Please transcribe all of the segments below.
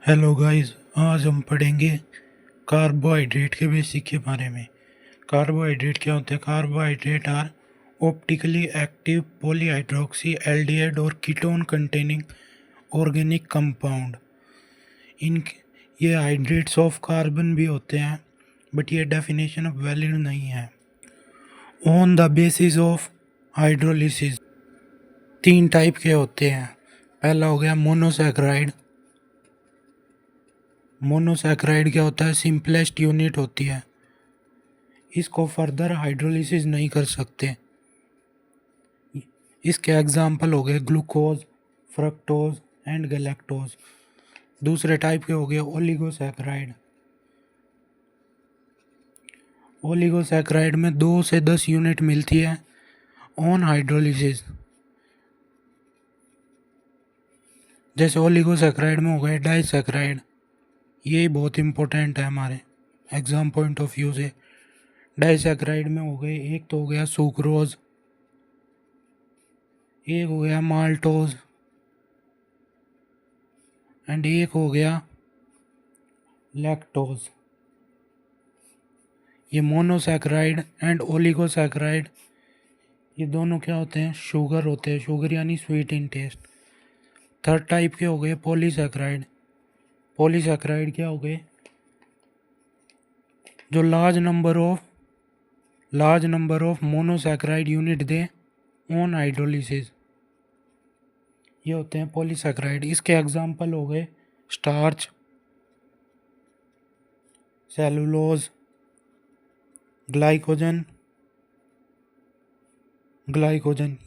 Hello guys, आज हम पढ़ेंगे कार्बोहाइड्रेट के बेसिक के बारे में। कार्बोहाइड्रेट क्या होते हैं? Carbohydrate are optically active polyhydroxy aldehyde और कीटोन कंटेनिंग ऑर्गेनिक कंपाउंड। इन ये हाइड्रेट्स ऑफ कार्बन भी होते हैं, बट ये डेफिनेशन अब वैलिड नहीं है। On the basis of hydrolysis तीन टाइप के होते हैं। पहला हो गया मोनोसैकराइड। मोनोसैकराइड क्या होता है? सिंपलेस्ट यूनिट होती है, इसको फर्दर हाइड्रोलिसिस नहीं कर सकते। इसके एग्जाम्पल हो गए ग्लूकोज, फ्रक्टोज एंड गैलेक्टोज। दूसरे टाइप के हो गए ओलिगोसैकराइड। ओलिगोसैकराइड में 2 से 10 यूनिट मिलती है ऑन हाइड्रोलिसिस। जैसे ओलिगोसैकराइड में हो गए डाइसैकराइड। ये बहुत इंपॉर्टेंट है हमारे एग्जाम पॉइंट ऑफ व्यू से। डाइसैकराइड में हो गए, एक तो हो गया सुक्रोज, एक हो गया माल्टोज एंड एक हो गया लैक्टोज। ये मोनोसैकराइड एंड ओलिगोसैकराइड, ये दोनों क्या होते हैं? शुगर होते हैं। शुगर यानी sweet in taste. Third type के हो गए पॉलीसैकराइड। पॉलीसैकराइड क्या हो गए? जो large number of monosaccharide unit दे ऑन हाइड्रोलिसिस, ये होते हैं पॉलीसैकराइड। इसके एग्जांपल हो गए स्टार्च, सेलुलोज, ग्लाइकोजन।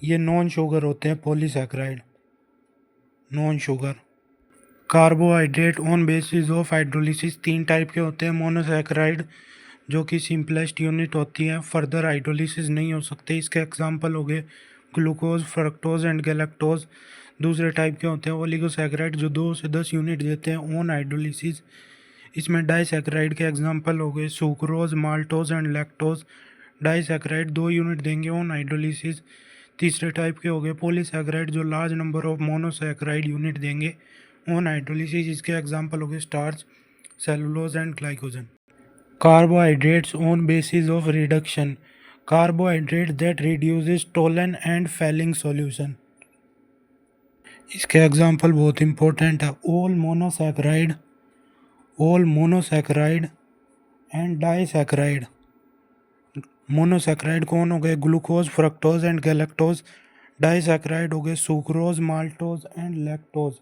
ये नॉन शुगर होते हैं polysaccharide, non sugar. Carbohydrate on basis of hydrolysis तीन टाइप के होते हैं। मोनोसैकराइड जो कि सिंपलेस्ट यूनिट होती है, फर्दर हाइड्रोलिसिस नहीं हो सकते। इसके एग्जांपल हो गए ग्लूकोज, फ्रक्टोज एंड गैलेक्टोज। दूसरे टाइप के होते हैं ओलिगोसैकराइड जो 2 से 10 यूनिट देते हैं ऑन हाइड्रोलिसिस। इसमें डाइसैकराइड के एग्जांपल हो गए sucrose, maltose and lactose. Disaccharide 2 unit देंगे ऑन हाइड्रोलिसिस। तीसरे टाइप के हो गए पॉलीसैकराइड जो large number of monosaccharide unit देंगे ऑन हाइड्रोलिसिस। इसके एग्जांपल हो गए starch, cellulose and glycogen. Carbohydrates on basis of reduction. Carbohydrate that reduces Tollens and Fehling solution. इसके एग्जांपल बहुत इंपॉर्टेंट है। All monosaccharide and disaccharide. Monosaccharide कौन हो गए? Glucose, fructose and galactose. Disaccharide हो गए sucrose, maltose and lactose.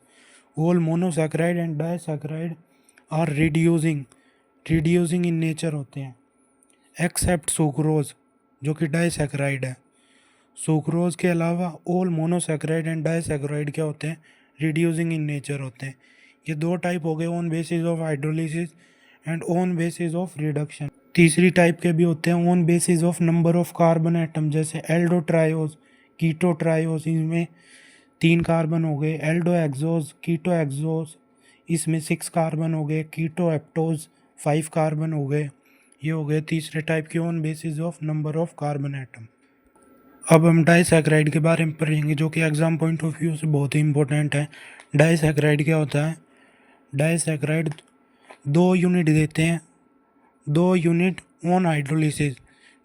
All monosaccharide and disaccharide are reducing in nature होते हैं, एक्सेप्ट सुक्रोज जो कि डाइसैकराइड है। सुक्रोज के अलावा ऑल मोनोसैकराइड एंड डाइसैकराइड क्या होते हैं? रिड्यूसिंग इन नेचर होते हैं। ये दो टाइप हो गए, on basis of hydrolysis and on basis of reduction. तीसरी टाइप के भी होते हैं on basis of number of carbon atom, जैसे एल्डोट्रायोज, कीटोट्रायोज। इनमें 3 कार्बन हो गए। एल्डो एक्सोज, कीटो एक्सोज, इसमें 6 कार्बन हो गए। कीटो एप्टोज 5 कार्बन हो गए। ये हो गए तीसरे टाइप के on basis of number of carbon atom. अब हम डाइसैकराइड के बारे में पढ़ेंगे जो कि एग्जाम पॉइंट ऑफ व्यू से बहुत ही इंपॉर्टेंट है। डाइसैकराइड क्या होता है? डाइसैकराइड 2 यूनिट देते हैं, 2 यूनिट ऑन हाइड्रोलिसिस।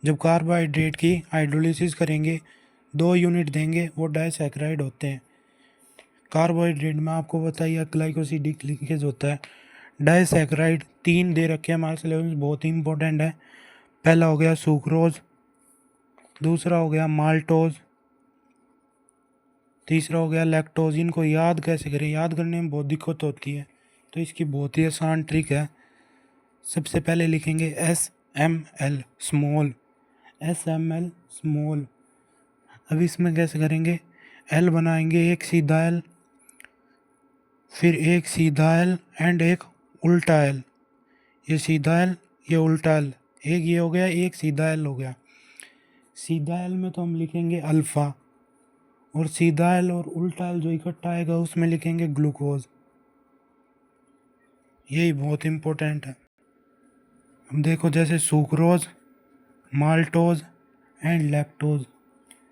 जब कार्बोहाइड्रेट की हाइड्रोलिसिस करेंगे 2 यूनिट देंगे, वो डाइसैकराइड होते हैं। कार्बोहाइड्रेट में आपको बताइए ग्लाइकोसिडिक लिंकेज होता है। डाइसैकराइड 3 दे रखे हैं हमारे सिलेबस में, बहुत ही इंपॉर्टेंट है। पहला हो गया सुक्रोज, दूसरा हो गया माल्टोज, तीसरा हो गया लैक्टोज। इनको याद कैसे करें? याद करने में बहुत दिक्कत होती है, तो इसकी बहुत ही आसान ट्रिक है। सबसे पहले लिखेंगे SML स्मॉल, SML स्मॉल। अब इसमें कैसे करेंगे? L बनाएंगे, एक सीधा L, फिर एक सीधा L एंड एक उल्टा L। ये सीधा L, ये उल्टा L। एक ये हो गया, एक सीधा L हो गया। सीधा L में तो हम लिखेंगे अल्फ़ा, और सीधा L और उल्टा L जो इकट्ठा आएगा उसमें लिखेंगे ग्लूकोज। यही बहुत इम्पोर्टेंट है। हम देखो जैसे सुक्रोज, माल्टोज एंड लैक्टोज।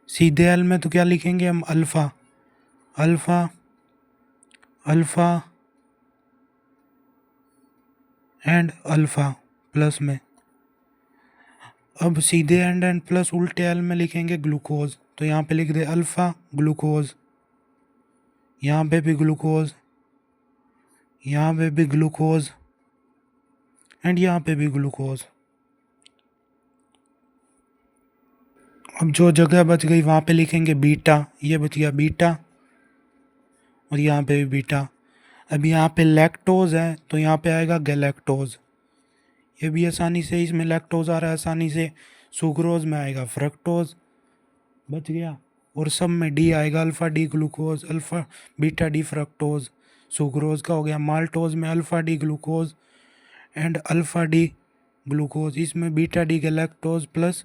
सीधे L में तो क्या लिखेंगे हम? Alpha, alpha, alpha, and alpha plus में। अब सीधे एंड प्लस उल्टे एल में लिखेंगे ग्लूकोज, तो यहाँ पे लिख दे अल्फ़ा ग्लूकोज, यहाँ पे भी ग्लूकोज, यहाँ पे भी ग्लूकोज एंड यहाँ पे भी ग्लूकोज। अब जो जगह बच गई वहाँ पे लिखेंगे बीटा, ये बच गया बीटा और यहाँ पे भी बीटा। अब यहाँ पे लैक्टोज है तो यहाँ पे आएगा गैलेक्टोज, ये भी आसानी से, इसमें लैक्टोज आ रहा है आसानी से। सुक्रोज में आएगा फ्रक्टोज, बच गया। और सब में डी आएगा, alpha D glucose, alpha beta D fructose. Sucrose का हो गया। माल्टोज में alpha D glucose and alpha D glucose, इसमें beta D galactose plus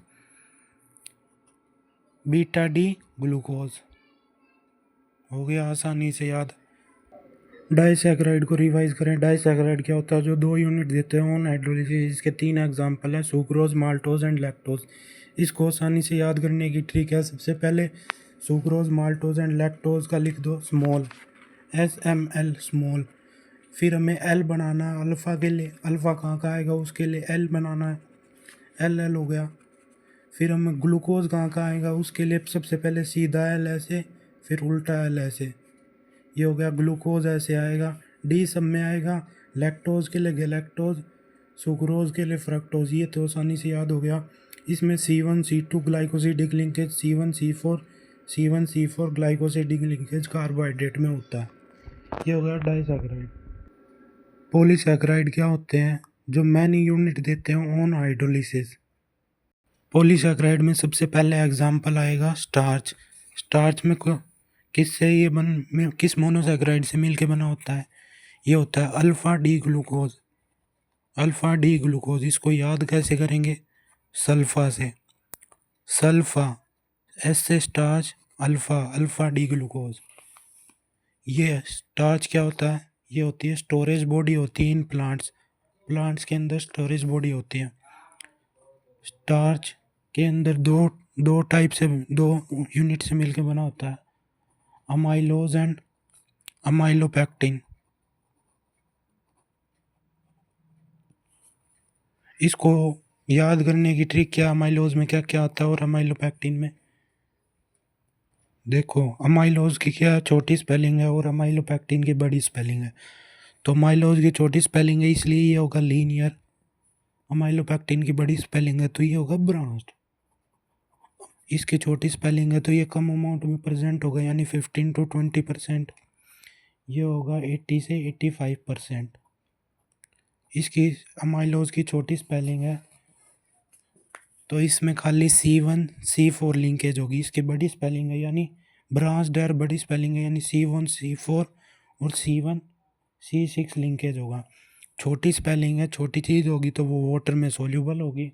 beta D glucose. हो गया आसानी से याद। डाइसैकराइड को रिवाइज करें। डाइसैकराइड क्या होता है? जो 2 यूनिट देते हैं ऑन हाइड्रोलिसिस। इसके 3 एग्जाम्पल हैं, सुक्रोज, माल्टोज एंड लैक्टोज। इसको आसानी से याद करने की ट्रिक है, सबसे पहले सुक्रोज, माल्टोज एंड लैक्टोज का लिख दो स्मॉल, SML स्मॉल। फिर हमें एल बनाना है अल्फ़ा के लिए, अल्फ़ा कहाँ का आएगा उसके लिए एल बनाना है, LL हो गया। फिर हमें ग्लूकोज कहाँ का आएगा उसके लिए सबसे पहले सीधा एल ऐसे, फिर उल्टा एल ऐसे, ये हो गया ग्लूकोज ऐसे आएगा। डी सब में आएगा, लैक्टोज के लिए गैलेक्टोज, सुक्रोज के लिए फ्रक्टोज, ये तो आसानी से याद हो गया। इसमें C1C2 glycosidic linkage, C1C4 glycosidic linkage carbohydrate में होता है। ये हो गया डाइसैकराइड। पॉलीसैकराइड क्या होते हैं? जो मैनी यूनिट देते हैं ऑन हाइड्रोलिसिस। पॉलीसैकराइड में सबसे पहले एग्जाम्पल आएगा स्टार्च। स्टार्च में किससे ये किस मोनोसैकराइड से मिलके बना होता है? ये होता है alpha D glucose. Alpha D glucose, इसको याद कैसे करेंगे? सल्फ़ा से, सल्फ़ा, एस से starch, alpha, alpha D glucose. ये स्टार्च क्या होता है? ये होती है स्टोरेज बॉडी होती है इन प्लांट्स। प्लांट्स के अंदर स्टोरेज बॉडी होती है। स्टार्च के अंदर दो टाइप से, 2 यूनिट से मिलकर बना होता है, अमाइलोज एंड अमाइलोपेक्टिन। इसको याद करने की ट्रिक क्या? अमाइलोज में क्या क्या आता है और अमाइलोपेक्टिन में? देखो, अमाइलोज की क्या छोटी स्पेलिंग है और अमाइलोपेक्टिन की बड़ी स्पेलिंग है। तो अमाइलोज की छोटी स्पेलिंग है इसलिए ये होगा लीनियर, अमाइलोपेक्टिन की बड़ी स्पेलिंग है तो ये होगा ब्रांच्ड। इसकी छोटी स्पेलिंग है तो ये कम अमाउंट में प्रेजेंट होगा, यानी 15 to 20%। ये होगा 80 से 85%। इसकी अमाइलोज की छोटी स्पेलिंग है तो इसमें खाली C1C4 लिंकेज होगी। इसकी बड़ी स्पेलिंग है यानी ब्रांच डर बड़ी स्पेलिंग है यानी C1C4 और C1C6 लिंकेज होगा। छोटी स्पेलिंग है, छोटी चीज़ होगी तो वो वाटर में सोल्यूबल होगी,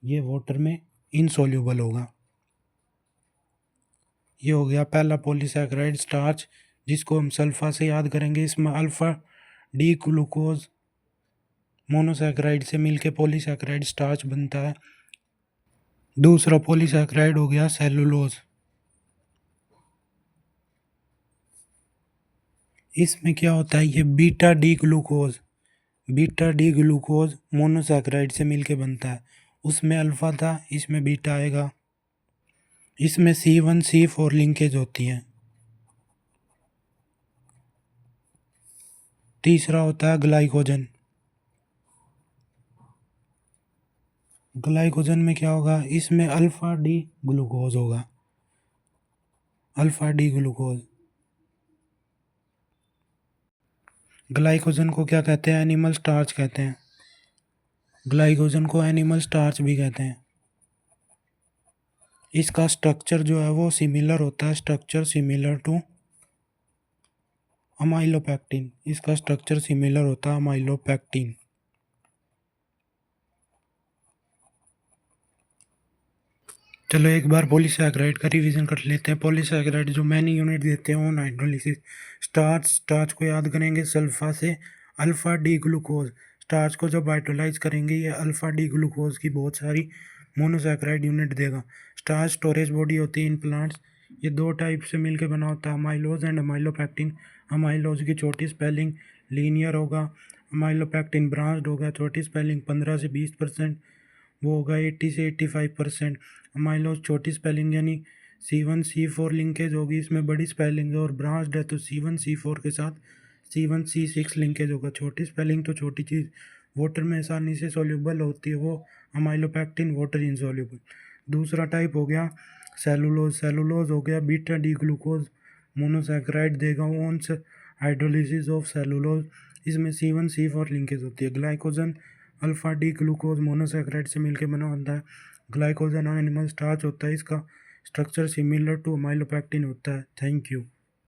ये वाटर में इनसोल्यूबल होगा। ये हो गया पहला पॉलीसैकराइड स्टार्च, जिसको हम सल्फा से याद करेंगे। इसमें अल्फ़ा डी ग्लूकोज मोनोसैकराइड से मिलके पॉलीसैकराइड स्टार्च बनता है। दूसरा पॉलीसैकराइड हो गया सेलुलोज। इसमें क्या होता है? ये बीटा डी ग्लूकोज मोनोसैकराइड से मिलके बनता है। उसमें अल्फ़ा था, इसमें बीटा आएगा। इसमें C1C4 लिंकेज होती हैं। तीसरा होता है ग्लाइकोजन। ग्लाइकोजन में क्या होगा? इसमें अल्फ़ा डी ग्लूकोज होगा, अल्फ़ा डी ग्लूकोज। ग्लाइकोजन को क्या कहते हैं? एनिमल स्टार्च कहते हैं। ग्लाइकोजन को एनिमल स्टार्च भी कहते हैं। इसका स्ट्रक्चर जो है वो सिमिलर होता है, स्ट्रक्चर सिमिलर टू अमाइलोपेक्टिन। इसका स्ट्रक्चर सिमिलर होता है अमाइलोपेक्टिन। चलो एक बार पॉलीसैकराइड का रिवीजन कर लेते हैं। पॉलीसैकराइड जो मैनी यूनिट देते हैं ऑन हाइड्रोलिसिस। स्टार्च को याद करेंगे सल्फा से, अल्फ़ा डी ग्लूकोज। स्टार्च को जब हाइड्रोलाइज करेंगे ये अल्फ़ा डी ग्लूकोज की बहुत सारी मोनोसैकराइड यूनिट देगा। स्टार्च स्टोरेज बॉडी होती है इन प्लांट्स। ये 2 टाइप से मिलकर बना होता है, अमाइलोज एंड अमाइलोपेक्टिन। अमाइलोज की छोटी स्पेलिंग लीनियर होगा, अमाइलोपैक्टिन ब्रांच्ड होगा, छोटी स्पेलिंग 15 से 20%, वो होगा 80 से 85%। अमाइलोज छोटी स्पेलिंग यानी C1C4 लिंकेज होगी, इसमें बड़ी स्पेलिंग है और ब्रांच्ड है तो C1C4 के साथ C1C6 लिंकेज होगा। छोटी स्पेलिंग तो छोटी चीज़ वाटर में आसानी से सोल्यूबल होती है, वो अमाइलोपैक्टिन वाटर इनसोल्यूबल। दूसरा टाइप हो गया सेलुलोज। सेलुलोज हो गया बीटा डी ग्लूकोज मोनोसैकेराइड देगा ओन्स हाइड्रोलिसिस ऑफ सेलुलोज, इसमें C1C4 लिंकेज होती है। Glycogen alpha D glucose monosaccharide से मिलकर बना होता है। ग्लाइकोजन एनिमल स्टार्च होता है, इसका स्ट्रक्चर सिमिलर टू अमाइलोपैक्टिन होता है। Thank you.